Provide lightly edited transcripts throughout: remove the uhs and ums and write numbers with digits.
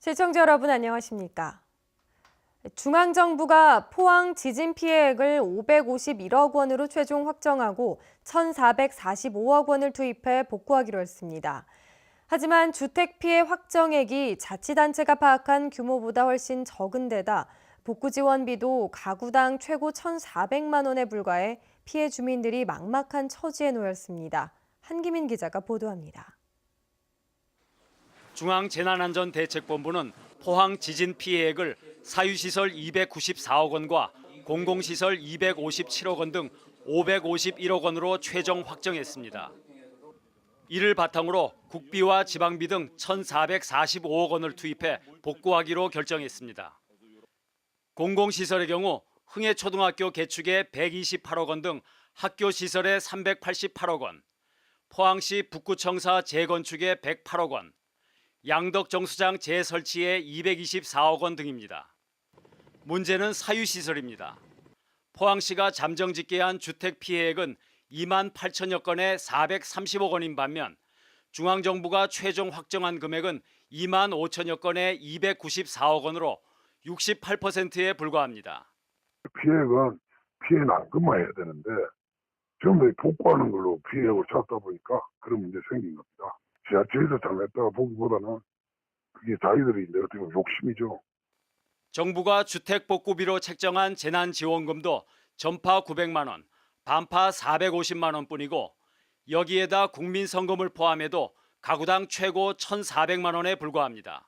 시청자 여러분 안녕하십니까? 중앙정부가 포항 지진 피해액을 551억 원으로 최종 확정하고 1,445억 원을 투입해 복구하기로 했습니다. 하지만 주택 피해 확정액이 자치단체가 파악한 규모보다 훨씬 적은 데다 복구 지원비도 가구당 최고 1,400만 원에 불과해 피해 주민들이 막막한 처지에 놓였습니다. 한기민 기자가 보도합니다. 중앙재난안전대책본부는 포항 지진 피해액을 사유시설 294억 원과 공공시설 257억 원 등 551억 원으로 최종 확정했습니다. 이를 바탕으로 국비와 지방비 등 1,445억 원을 투입해 복구하기로 결정했습니다. 공공시설의 경우 흥해초등학교 개축에 128억 원 등 학교 시설에 388억 원, 포항시 북구청사 재건축에 108억 원, 양덕정수장 재설치에 224억 원 등입니다. 문제는 사유시설입니다. 포항시가 잠정짓기한 주택 피해액은 2만 8천여 건에 430억 원인 반면 중앙정부가 최종 확정한 금액은 2만 5천여 건에 294억 원으로 68%에 불과합니다. 피해액은 피해 난금만 해야 되는데 전부 다 복구하는 걸로 피해액을 찾다 보니까 그런 문제 생긴 겁니다. 지자체에서 잘냈다가 보기보다는 그게 자기들이 이제 어떻게 보면 욕심이죠. 정부가 주택복구비로 책정한 재난지원금도 전파 900만 원, 반파 450만 원뿐이고 여기에다 국민성금을 포함해도 가구당 최고 1,400만 원에 불과합니다.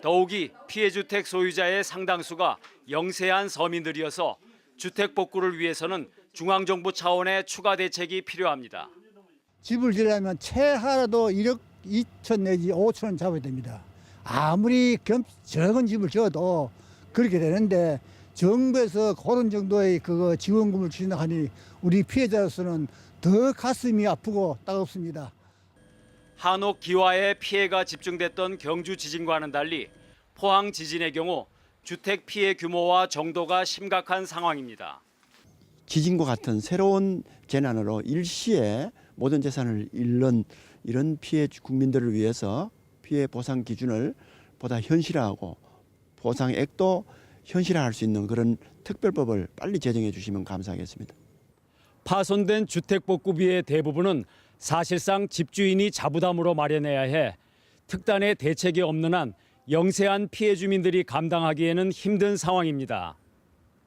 더욱이 피해주택 소유자의 상당수가 영세한 서민들이어서 주택복구를 위해서는 중앙정부 차원의 추가 대책이 필요합니다. 집을 지으려면 최하라도 1억 2천 내지 5천은 잡아야 됩니다. 아무리 적은 집을 지어도 그렇게 되는데 정부에서 그런 정도의 지원금을 주신다 하니 우리 피해자로서는 더 가슴이 아프고 따갑습니다. 한옥 기와에 피해가 집중됐던 경주 지진과는 달리 포항 지진의 경우 주택 피해 규모와 정도가 심각한 상황입니다. 지진과 같은 새로운 재난으로 일시에 모든 재산을 잃는 이런 피해 국민들을 위해서 피해 보상 기준을 보다 현실화하고 보상액도 현실화할 수 있는 그런 특별법을 빨리 제정해 주시면 감사하겠습니다. 파손된 주택복구비의 대부분은 사실상 집주인이 자부담으로 마련해야 해 특단의 대책이 없는 한 영세한 피해 주민들이 감당하기에는 힘든 상황입니다.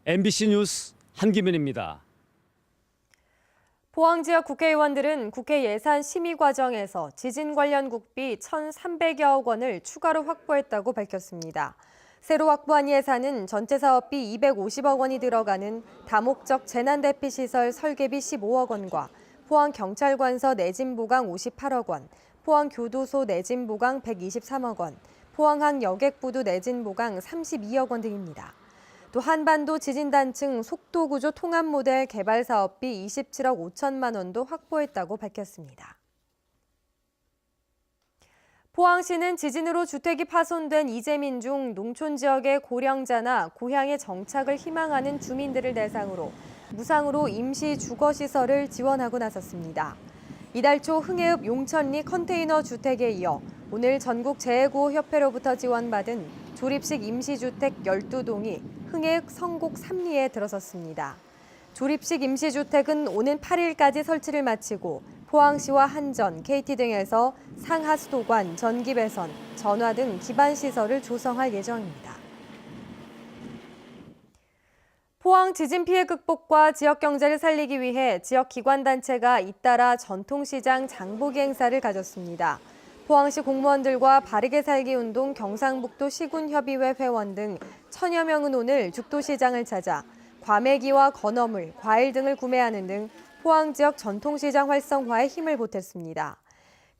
MBC 뉴스 한기민입니다. 포항 지역 국회의원들은 국회 예산 심의 과정에서 지진 관련 국비 1,300여억 원을 추가로 확보했다고 밝혔습니다. 새로 확보한 예산은 전체 사업비 250억 원이 들어가는 다목적 재난대피시설 설계비 15억 원과 포항경찰관서 내진보강 58억 원, 포항교도소 내진보강 123억 원, 포항항여객부두 내진보강 32억 원 등입니다. 또 한반도 지진단층 속도구조 통합모델 개발 사업비 27억 5천만 원도 확보했다고 밝혔습니다. 포항시는 지진으로 주택이 파손된 이재민 중 농촌 지역의 고령자나 고향에 정착을 희망하는 주민들을 대상으로 무상으로 임시 주거시설을 지원하고 나섰습니다. 이달 초 흥해읍 용천리 컨테이너 주택에 이어 오늘 전국 재해구호협회로부터 지원받은 조립식 임시주택 12동이 흥해읍 성곡 3리에 들어섰습니다. 조립식 임시주택은 오는 8일까지 설치를 마치고 포항시와 한전, KT 등에서 상하수도관, 전기배선, 전화 등 기반시설을 조성할 예정입니다. 포항 지진 피해 극복과 지역 경제를 살리기 위해 지역 기관단체가 잇따라 전통시장 장보기 행사를 가졌습니다. 포항시 공무원들과 바르게 살기 운동 경상북도 시군협의회 회원 등 천여 명은 오늘 죽도시장을 찾아 과메기와 건어물, 과일 등을 구매하는 등 포항 지역 전통시장 활성화에 힘을 보탰습니다.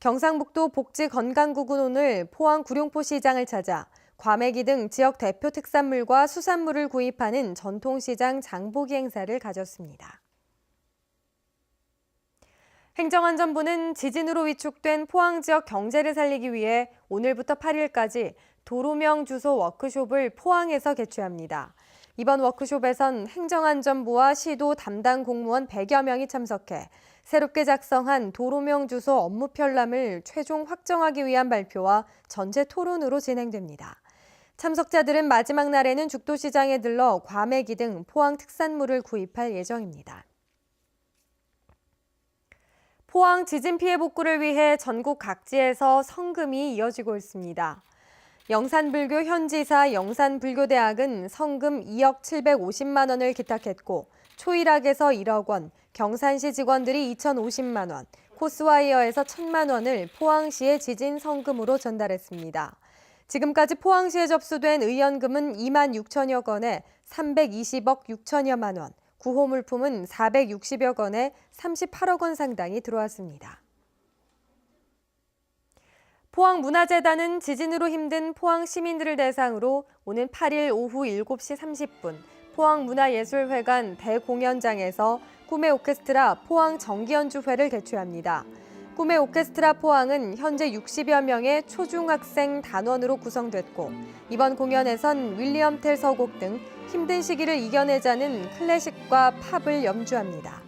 경상북도 복지건강국은 오늘 포항 구룡포시장을 찾아 과메기 등 지역 대표 특산물과 수산물을 구입하는 전통시장 장보기 행사를 가졌습니다. 행정안전부는 지진으로 위축된 포항 지역 경제를 살리기 위해 오늘부터 8일까지 도로명 주소 워크숍을 포항에서 개최합니다. 이번 워크숍에선 행정안전부와 시도 담당 공무원 100여 명이 참석해 새롭게 작성한 도로명 주소 업무 편람을 최종 확정하기 위한 발표와 전체 토론으로 진행됩니다. 참석자들은 마지막 날에는 죽도시장에 들러 과메기 등 포항 특산물을 구입할 예정입니다. 포항 지진 피해 복구를 위해 전국 각지에서 성금이 이어지고 있습니다. 영산불교 현지사 영산불교대학은 성금 2억 750만 원을 기탁했고 초일학에서 1억 원, 경산시 직원들이 2,050만 원, 코스와이어에서 1,000만 원을 포항시의 지진 성금으로 전달했습니다. 지금까지 포항시에 접수된 의연금은 2만 6천여 건에 320억 6천여만 원, 구호 물품은 460여 건에 38억 원 상당이 들어왔습니다. 포항문화재단은 지진으로 힘든 포항 시민들을 대상으로 오는 8일 오후 7시 30분 포항문화예술회관 대공연장에서 꿈의 오케스트라 포항 정기연주회를 개최합니다. 꿈의 오케스트라 포항은 현재 60여 명의 초중학생 단원으로 구성됐고 이번 공연에선 윌리엄 텔 서곡 등 힘든 시기를 이겨내자는 클래식과 팝을 연주합니다.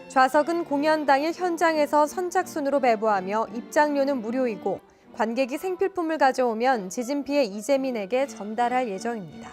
좌석은 공연 당일 현장에서 선착순으로 배부하며 입장료는 무료이고 관객이 생필품을 가져오면 지진 피해 이재민에게 전달할 예정입니다.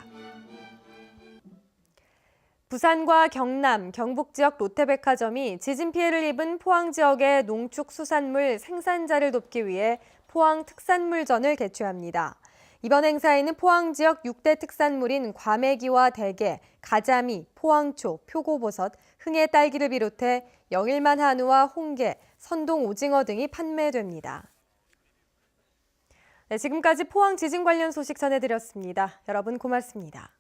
부산과 경남, 경북 지역 롯데백화점이 지진 피해를 입은 포항 지역의 농축수산물 생산자를 돕기 위해 포항 특산물전을 개최합니다. 이번 행사에는 포항 지역 6대 특산물인 과메기와 대게, 가자미, 포항초, 표고버섯, 흥해 딸기를 비롯해 영일만 한우와 홍게, 선동 오징어 등이 판매됩니다. 네, 지금까지 포항 지진 관련 소식 전해드렸습니다. 여러분 고맙습니다.